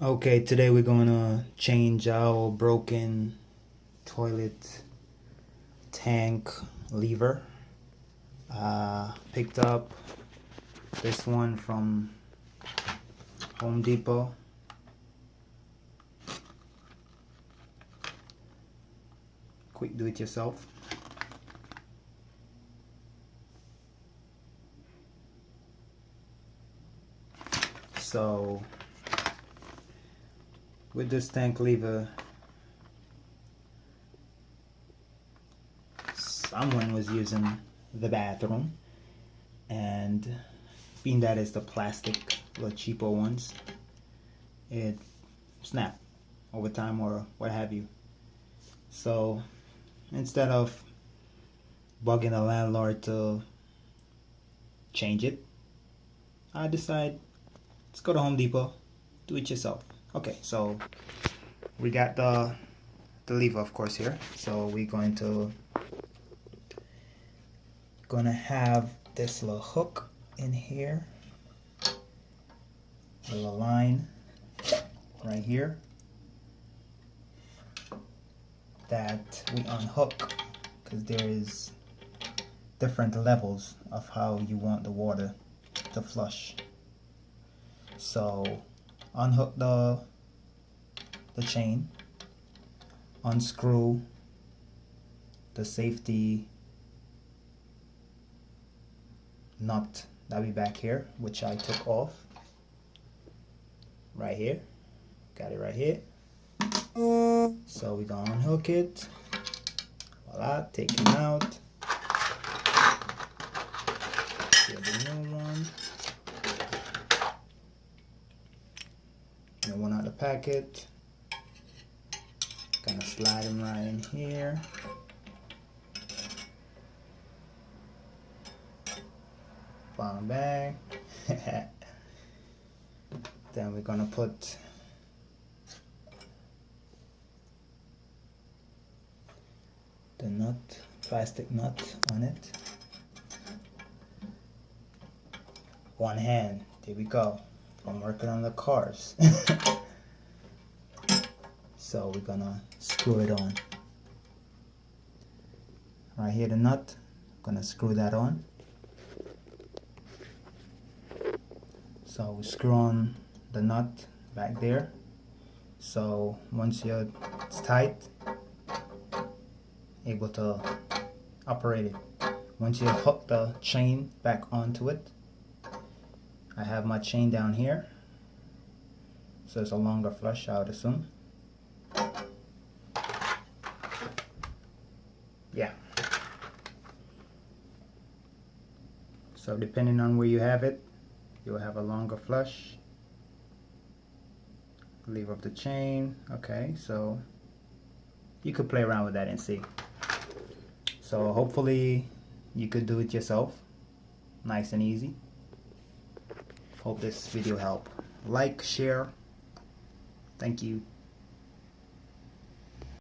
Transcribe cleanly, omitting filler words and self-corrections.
Okay, today we're gonna change our broken toilet tank lever. Picked up this one from Home Depot. Quick do it yourself. So with this tank lever, someone was using the bathroom, and being that it's the plastic, the cheaper ones, it snapped over time or what have you. So instead of bugging the landlord to change it, I decide let's go to Home Depot, do it yourself. Okay, so we got the lever, of course, here. So we're gonna have this little hook in here, a little line right here that we unhook, because there is different levels of how you want the water to flush. So unhook the chain, unscrew the safety nut that we back here, which I took off right here. Got it right here. So we're gonna unhook it. Voila, take it out. Get the new one. New one out the packet. Gonna slide them right in here. Bottom bag. Then we're gonna put the nut, plastic nut on it. One hand. There we go. I'm working on the cars. So we're gonna screw it on. Right here, the nut. Gonna screw that on. So we screw on the nut back there. So once it's tight, able to operate it. Once you hook the chain back onto it, I have my chain down here, so it's a longer flush, I would assume. Yeah. So depending on where you have it, you'll have a longer flush. Leave up the chain. Okay, so you could play around with that and see. So hopefully you could do it yourself. Nice and easy. Hope this video helped. Like, share. Thank you.